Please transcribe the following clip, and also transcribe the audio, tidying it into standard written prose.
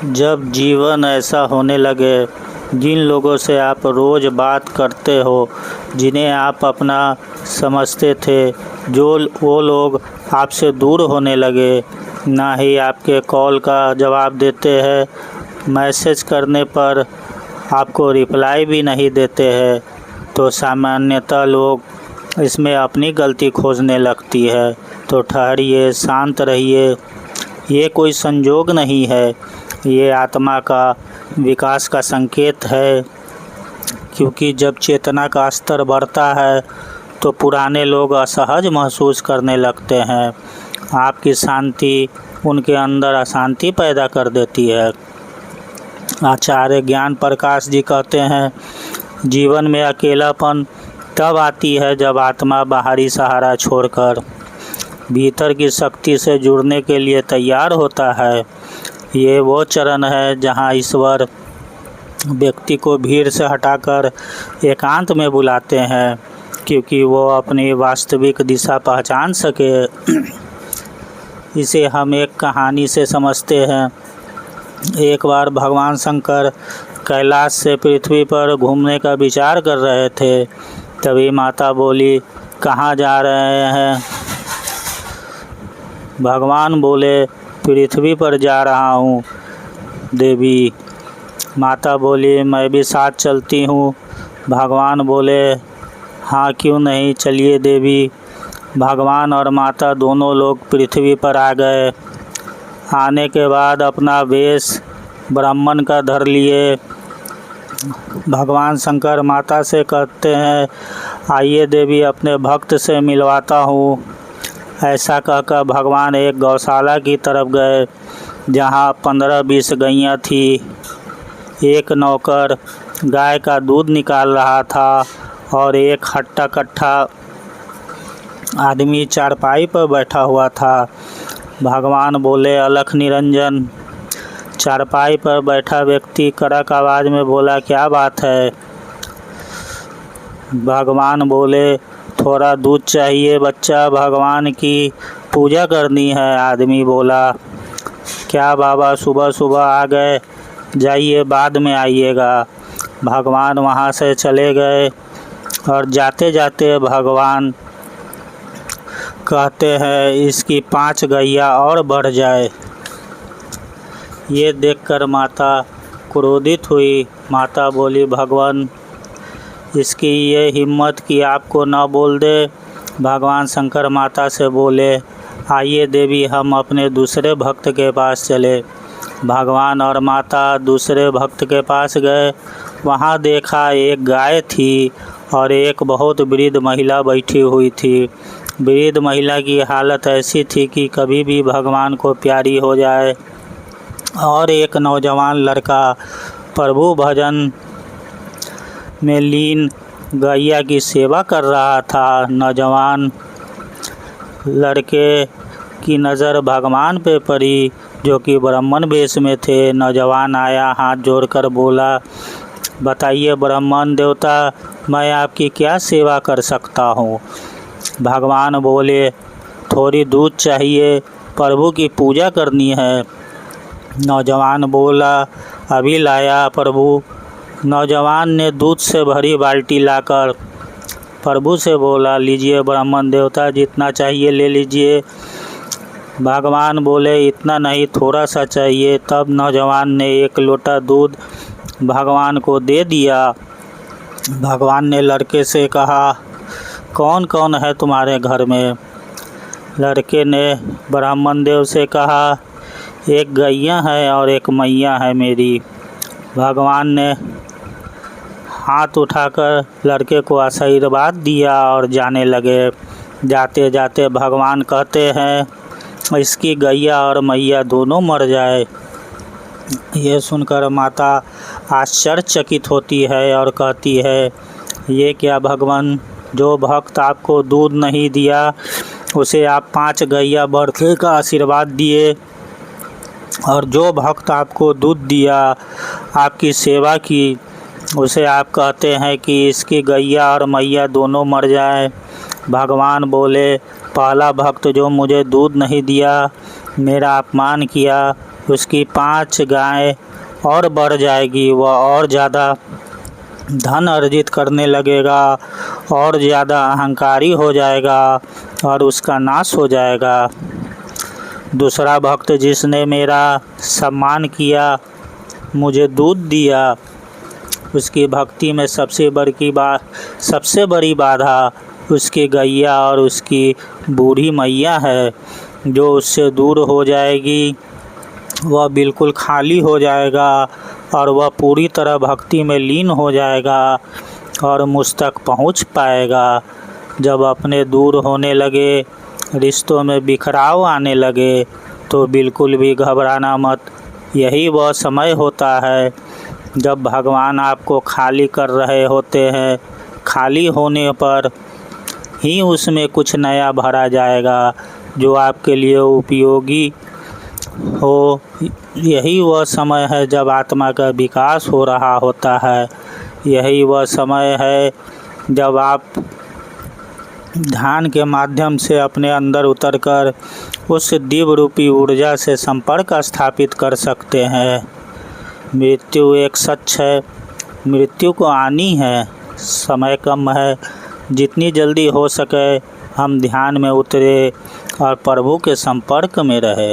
जब जीवन ऐसा होने लगे, जिन लोगों से आप रोज़ बात करते हो, जिन्हें आप अपना समझते थे, वो लोग आपसे दूर होने लगे, ना ही आपके कॉल का जवाब देते हैं, मैसेज करने पर आपको रिप्लाई भी नहीं देते हैं, तो सामान्यतः लोग इसमें अपनी गलती खोजने लगती है। तो ठहरिए, शांत रहिए। ये कोई संजोग नहीं है, ये आत्मा का विकास का संकेत है, क्योंकि जब चेतना का स्तर बढ़ता है तो पुराने लोग असहज महसूस करने लगते हैं। आपकी शांति उनके अंदर अशांति पैदा कर देती है। आचार्य ज्ञान प्रकाश जी कहते हैं, जीवन में अकेलापन तब आती है जब आत्मा बाहरी सहारा छोड़कर भीतर की शक्ति से जुड़ने के लिए तैयार होता है। ये वो चरण है जहाँ ईश्वर व्यक्ति को भीड़ से हटाकर एकांत में बुलाते हैं, क्योंकि वो अपनी वास्तविक दिशा पहचान सके। इसे हम एक कहानी से समझते हैं। एक बार भगवान शंकर कैलाश से पृथ्वी पर घूमने का विचार कर रहे थे। तभी माता बोली, कहाँ जा रहे हैं? भगवान बोले, पृथ्वी पर जा रहा हूँ देवी। माता बोली, मैं भी साथ चलती हूँ। भगवान बोले, हाँ क्यों नहीं, चलिए देवी। भगवान और माता दोनों लोग पृथ्वी पर आ गए। आने के बाद अपना वेश ब्राह्मण का धर लिए। भगवान शंकर माता से कहते हैं, आइए देवी, अपने भक्त से मिलवाता हूँ। ऐसा कहकर भगवान एक गौशाला की तरफ गए, जहाँ 15-20 गैयाँ थी। एक नौकर गाय का दूध निकाल रहा था और एक हट्टा कट्ठा आदमी चारपाई पर बैठा हुआ था। भगवान बोले, अलख निरंजन। चारपाई पर बैठा व्यक्ति कड़क आवाज़ में बोला, क्या बात है? भगवान बोले, थोड़ा दूध चाहिए बच्चा, भगवान की पूजा करनी है। आदमी बोला, क्या बाबा, सुबह सुबह आ गए, जाइए बाद में आइएगा। भगवान वहाँ से चले गए और जाते जाते भगवान कहते हैं, इसकी 5 गैया और बढ़ जाए। ये देखकर माता क्रोधित हुई। माता बोली, भगवान, इसकी ये हिम्मत कि आपको न बोल दे। भगवान शंकर माता से बोले, आइए देवी, हम अपने दूसरे भक्त के पास चले। भगवान और माता दूसरे भक्त के पास गए। वहाँ देखा एक गाय थी और एक बहुत वृद्ध महिला बैठी हुई थी। वृद्ध महिला की हालत ऐसी थी कि कभी भी भगवान को प्यारी हो जाए। और एक नौजवान लड़का प्रभु भजन में लीन गैया की सेवा कर रहा था। नौजवान लड़के की नज़र भगवान पे पड़ी, जो कि ब्राह्मण वेश में थे। नौजवान आया, हाथ जोड़कर बोला, बताइए ब्राह्मण देवता, मैं आपकी क्या सेवा कर सकता हूँ? भगवान बोले, थोड़ी दूध चाहिए, प्रभु की पूजा करनी है। नौजवान बोला, अभी लाया प्रभु। नौजवान ने दूध से भरी बाल्टी लाकर प्रभु से बोला, लीजिए ब्राह्मण देवता, जितना चाहिए ले लीजिए। भगवान बोले, इतना नहीं, थोड़ा सा चाहिए। तब नौजवान ने 1 लोटा दूध भगवान को दे दिया। भगवान ने लड़के से कहा, कौन कौन है तुम्हारे घर में? लड़के ने ब्राह्मण देव से कहा, एक गैया है और एक मैया है मेरी। भगवान ने हाथ उठाकर लड़के को आशीर्वाद दिया और जाने लगे। जाते जाते भगवान कहते हैं, इसकी गैया और मैया दोनों मर जाए। ये सुनकर माता आश्चर्यचकित होती है और कहती है, ये क्या भगवान, जो भक्त आपको दूध नहीं दिया उसे आप 5 गैया बढ़ने का आशीर्वाद दिए, और जो भक्त आपको दूध दिया, आपकी सेवा की, उसे आप कहते हैं कि इसकी गैया और मैया दोनों मर जाए। भगवान बोले, पहला भक्त जो मुझे दूध नहीं दिया, मेरा अपमान किया, उसकी 5 गाय और बढ़ जाएगी, वह और ज़्यादा धन अर्जित करने लगेगा और ज़्यादा अहंकारी हो जाएगा और उसका नाश हो जाएगा। दूसरा भक्त जिसने मेरा सम्मान किया, मुझे दूध दिया, उसकी भक्ति में सबसे बड़ी बाधा उसकी गैया और उसकी बूढ़ी मैया है। जो उससे दूर हो जाएगी वह बिल्कुल खाली हो जाएगा और वह पूरी तरह भक्ति में लीन हो जाएगा और मुझ तक पहुँच पाएगा। जब अपने दूर होने लगे, रिश्तों में बिखराव आने लगे, तो बिल्कुल भी घबराना मत। यही वह समय होता है जब भगवान आपको खाली कर रहे होते हैं। खाली होने पर ही उसमें कुछ नया भरा जाएगा जो आपके लिए उपयोगी हो। यही वह समय है जब आत्मा का विकास हो रहा होता है। यही वह समय है जब आप ध्यान के माध्यम से अपने अंदर उतरकर उस दिव्य रूपी ऊर्जा से संपर्क स्थापित कर सकते हैं। मृत्यु एक सच है, मृत्यु को आनी है, समय कम है। जितनी जल्दी हो सके हम ध्यान में उतरे और प्रभु के संपर्क में रहे।